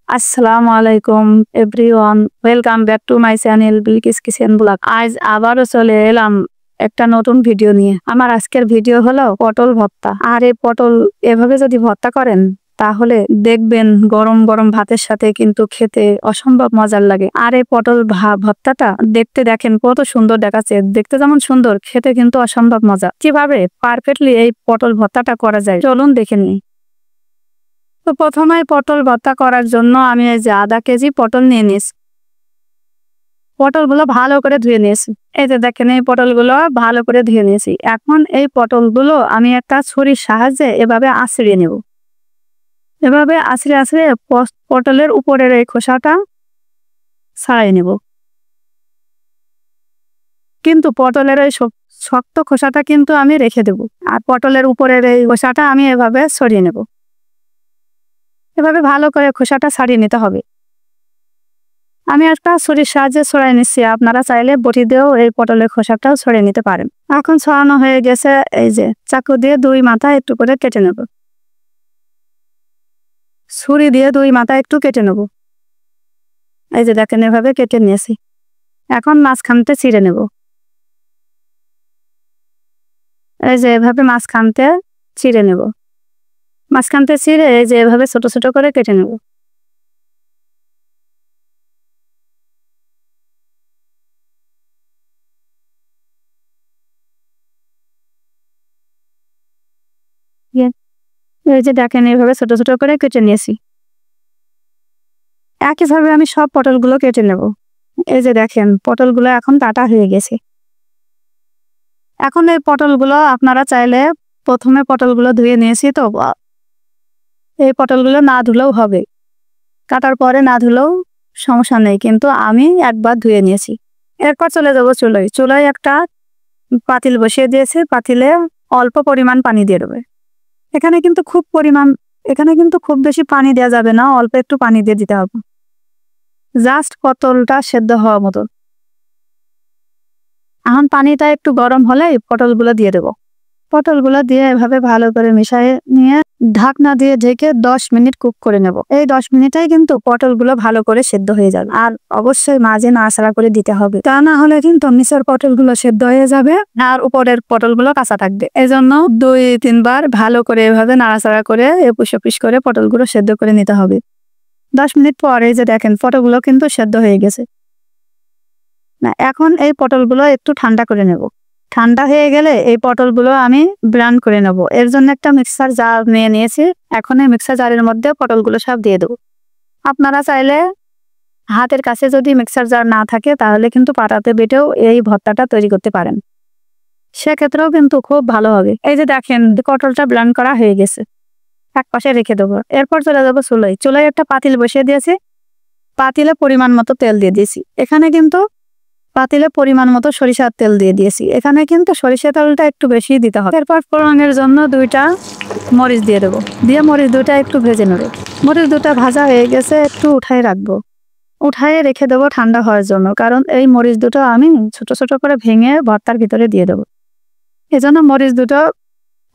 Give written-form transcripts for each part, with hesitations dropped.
আসসালামু আলাইকুম everyone, welcome back to my channel Bilkis kitchen blog. আজ আবারও চলে এলাম একটা নতুন ভিডিও নিয়ে। আমার আজকের ভিডিও হলো পটল ভর্তা। আর এই পটল এভাবে যদি ভর্তা করেন তাহলে দেখবেন গরম গরম ভাতের সাথে কিন্তু খেতে অসম্ভব মজার লাগে। আর এই পটল ভর্তাটা দেখতে দেখেন কত সুন্দর দেখাচ্ছে, দেখতে যেমন সুন্দর খেতে কিন্তু অসম্ভব মজা। কিভাবে পারফেক্টলি এই পটল ভর্তাটা করা যায় চলুন দেখে নিই। তো প্রথমে পটল ভর্তা করার জন্য আমি এই যে আধা কেজি পটল নিয়ে নিয়েছি। পটলগুলো ভালো করে ধুয়ে নিয়েছি। এই যে দেখেন এই পটলগুলো ভালো করে ধুয়ে নিয়েছি। এখন এই পটলগুলো আমি একটা ছুরির সাহায্যে এভাবে আঁচড়িয়ে নেব। এভাবে আঁচড়ে আঁচড়ে পটলের উপরের এই খোসাটা ছাড়াই নেব। কিন্তু পটলের এই শক্ত খোসাটা কিন্তু আমি রেখে দেব, আর পটলের উপরের এই খোসাটা আমি এভাবে ছড়িয়ে নেব। এভাবে ভালো করে খোসাটা ছাড়িয়ে নিতে হবে। আমি একটা ছুরির সাহায্যে ছড়াই নিচ্ছি, আপনারা চাইলে বটি দিয়েও এই পটলের খোসাটাও ছড়িয়ে নিতে পারেন। এখন ছড়ানো হয়ে গেছে, এই যে চাকু দিয়ে দুই মাথা একটু করে কেটে নেব। ছুরি দিয়ে দুই মাথা একটু কেটে নেব। এই যে দেখেন এভাবে কেটে নিয়েছি। এখন মাঝখানতে ছিঁড়ে নেব। এই যে এভাবে মাঝখানতে ছিঁড়ে নেব। মাঝখানতে ছিঁড়ে এই যে এভাবে ছোট ছোট করে কেটে নেব। এই যে দেখেন এইভাবে ছোট ছোট করে কেটে নিয়েছি। একইভাবে আমি সব পটলগুলো কেটে নেব। এই যে দেখেন পটলগুলো এখন কাটা হয়ে গেছে। এখন এই পটলগুলো আপনারা চাইলে প্রথমে পটলগুলো ধুয়ে নিয়েছি, তো এই পটলগুলো না ধুলেও হবে, কাটার পরে না ধুলেও সমস্যা নেই, কিন্তু আমি একবার ধুয়ে নিয়েছি। এরপর চলে যাব চুলোয়। চুলোয় একটা পাতিল বসিয়ে দিয়েছি। পাতিলে অল্প পরিমাণ পানি দিয়ে দেবে। এখানে কিন্তু খুব বেশি পানি দেওয়া যাবে না, অল্প একটু পানি দিয়ে দিতে হবে, জাস্ট পটলটা সেদ্ধ হওয়ার মতো। এখন পানিটা একটু গরম হলে পটলগুলো দিয়ে দেবো। পটলগুলো দিয়ে এভাবে ভালো করে মিশিয়ে নিয়ে ঢাকনা দিয়ে ঢেকে 10 মিনিট কুক করে নেব। এই 10 মিনিটেই কিন্তু পটলগুলো ভালো করে সেদ্ধ হয়ে যাবে। আর অবশ্যই মাঝে নাড়াচাড়া করে দিতে হবে, তা না হলে কিন্তু নিচের পটলগুলো সেদ্ধ হয়ে যাবে আর উপরের পটলগুলো কাঁচা থাকবে। এজন্য 2-3 বার ভালো করে এভাবে নাড়াচাড়া করে এপিস ওপিস করে পটলগুলো সেদ্ধ করে নিতে হবে। 10 মিনিট পরে যে দেখেন পটলগুলো কিন্তু সেদ্ধ হয়ে গেছে। না, এখন এই পটলগুলো একটু ঠান্ডা করে নেব। ঠান্ডা হয়ে গেলে এই পটলগুলো আমি ব্লেন্ড করে নেব। এর জন্য একটা মিক্সার জার নিয়ে নিয়েছি। এখন এই মিক্সার জারের মধ্যে পটলগুলো সব দিয়ে দেবো। আপনারা চাইলে হাতের কাছে যদি মিক্সার জার না থাকে তাহলে কিন্তু পাটাতে বেটেও এই ভর্তাটা তৈরি করতে পারেন, সেক্ষেত্রেও কিন্তু খুব ভালো হবে। এই যে দেখেন পটলটা ব্লেন্ড করা হয়ে গেছে, এক পাশে রেখে দেবো। এরপর চলে যাবো চুলোয়। চুলোয় একটা পাতিল বসিয়ে দিয়েছি। পাতিলে পরিমাণ মতো তেল দিয়ে দিয়েছি। এখানে কিন্তু পাতিলে পরিমাণ মতো সরিষার তেল দিয়ে দিয়েছি। এখানে কিন্তু সরিষার তেলটা একটু বেশি দিতে হবে। এরপর ফোড়নের জন্য 2টা মরিচ দিয়ে দেবো। দিয়ে মরিচ 2টা একটু ভেজে নেব। মরিচ 2টা ভাজা হয়ে গেছে, একটু উঠাই রাখবো। উঠায়ে রেখে দেবো ঠান্ডা হওয়ার জন্য, কারণ এই মরিচ 2টো আমি ছোট ছোট করে ভেঙে ভর্তার ভিতরে দিয়ে দেবো। এজন্য মরিচ 2টো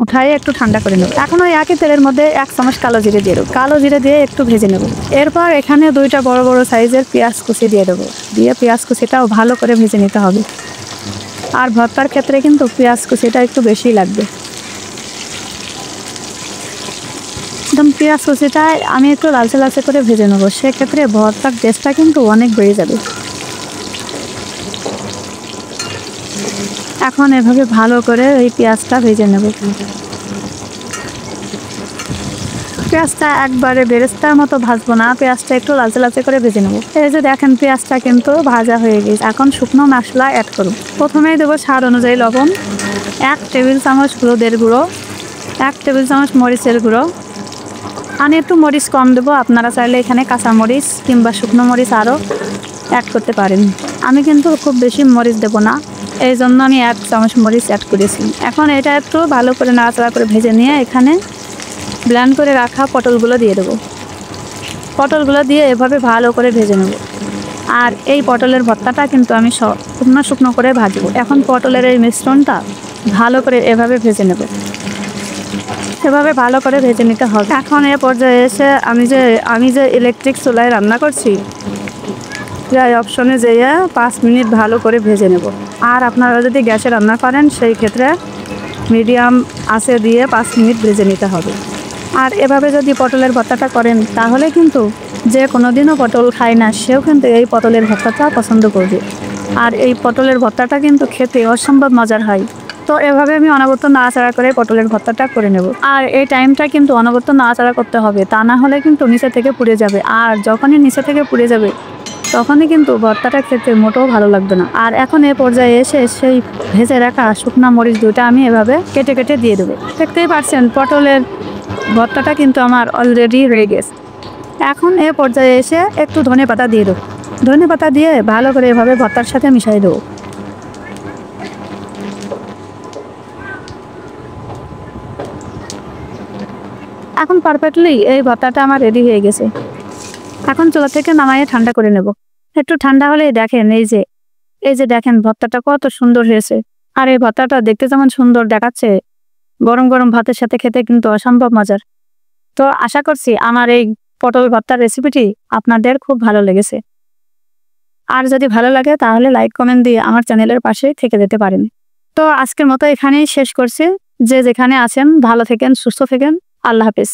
উঠায়ে একটু ঠান্ডা করে নেব। এখন ওই একই তেলের মধ্যে 1 চামচ কালো জিরে দিয়ে দেবো। কালো জিরে দিয়ে একটু ভেজে নেব। এরপর এখানে 2টা বড় বড় সাইজের পেঁয়াজ কুচি দিয়ে দেবো। দিয়ে পেঁয়াজ কুচিটাও ভালো করে ভেজে নিতে হবে। আর ভর্তার ক্ষেত্রে কিন্তু পেঁয়াজ কুচিটা একটু বেশি লাগবে। একদম পেঁয়াজ কুচিটা আমি একটু লালচে লালচে করে ভেজে নেবো, সেক্ষেত্রে ভর্তার টেস্টটা কিন্তু অনেক বেড়ে যাবে। এখন এভাবে ভালো করে এই পেঁয়াজটা ভেজে নেব। পেঁয়াজটা একবারে বেরেস্তার মতো ভাজবো না, পেঁয়াজটা একটু লালচে লালচে করে ভেজে নেব। এই যে দেখেন পেঁয়াজটা কিন্তু ভাজা হয়ে গেছে। এখন শুকনো মশলা অ্যাড করব। প্রথমেই দেবো স্বাদ অনুযায়ী লবণ, 1 টেবিল চামচ হলুদের গুঁড়ো, 1 টেবিল চামচ মরিচের গুঁড়ো। আমি একটু মরিচ কম দেবো, আপনারা চাইলে এখানে কাঁচা মরিচ কিংবা শুকনো মরিচ আরও অ্যাড করতে পারেন। আমি কিন্তু খুব বেশি মরিচ দেবো না, এই জন্য আমি 1 চামচ মরিচ অ্যাড করেছি। এখন এটা একটু ভালো করে নাড়াচাড়া করে ভেজে নিয়ে এখানে ব্লেন্ড করে রাখা পটলগুলো দিয়ে দেবো। পটলগুলো দিয়ে এভাবে ভালো করে ভেজে নেব। আর এই পটলের ভর্তাটা কিন্তু আমি শুকনো শুকনো করে ভাজবো। এখন পটলের এই মিশ্রণটা ভালো করে এভাবে ভেজে নেব। সেভাবে ভালো করে ভেজে নিতে হবে। এখন এ পর্যায়ে এসে আমি যে ইলেকট্রিক চুলায় রান্না করছি, এই অপশনে যেয়ে 5 মিনিট ভালো করে ভেজে নেব। আর আপনারা যদি গ্যাসে রান্না করেন সেই ক্ষেত্রে মিডিয়াম আঁচে দিয়ে 5 মিনিট ভেজে নিতে হবে। আর এভাবে যদি পটলের ভর্তাটা করেন তাহলে কিন্তু যে কোনো দিনও পটল খায় না সেও কিন্তু এই পটলের ভর্তাটা পছন্দ করবে। আর এই পটলের ভর্তাটা কিন্তু খেতে অসম্ভব মজার হয়। তো এভাবে আমি অনবরত নাড়াচাড়া করে পটলের ভর্তাটা করে নেব। আর এই টাইমটা কিন্তু অনবরত নাড়াচাড়া করতে হবে, তা না হলে কিন্তু নিচে থেকে পুড়ে যাবে। আর যখনই নিচে থেকে পুড়ে যাবে তখনই কিন্তু ভর্তাটা খেতে মোটেও ভালো লাগবে না। আর এখন এ পর্যায়ে এসে সেই ভেজে রাখা শুকনা মরিচ দুটো আমি এভাবে কেটে কেটে দিয়ে দেবো। দেখতেই পাচ্ছেন পটলের ভর্তাটা কিন্তু আমার অলরেডি হয়ে গেছে। এখন এ পর্যায়ে এসে একটু ধনেপাতা দিয়ে দেবো। ধনেপাতা দিয়ে ভালো করে এভাবে ভর্তার সাথে মিশিয়ে দেবো। এখন পারফেক্টলি এই ভর্তাটা আমার রেডি হয়ে গেছে। এখন চুলা থেকে নামাইয়ে ঠান্ডা করে নেব। একটু ঠান্ডা হলে দেখেন এই যে দেখেন ভর্তাটা কত সুন্দর হয়েছে। আর এই ভর্তাটা দেখতে যেমন সুন্দর দেখাচ্ছে, গরম গরম ভাতের সাথে খেতে কিন্তু অসম্ভব মজার। তো আশা করছি আমার এই পটল ভর্তার রেসিপিটি আপনাদের খুব ভালো লেগেছে। আর যদি ভালো লাগে তাহলে লাইক কমেন্ট দিয়ে আমার চ্যানেলের পাশে থেকে যেতে পারেন। তো আজকের মতো এখানেই শেষ করছি। যে যেখানে আছেন ভালো থাকেন, সুস্থ থাকেন। আল্লাহ হাফেজ।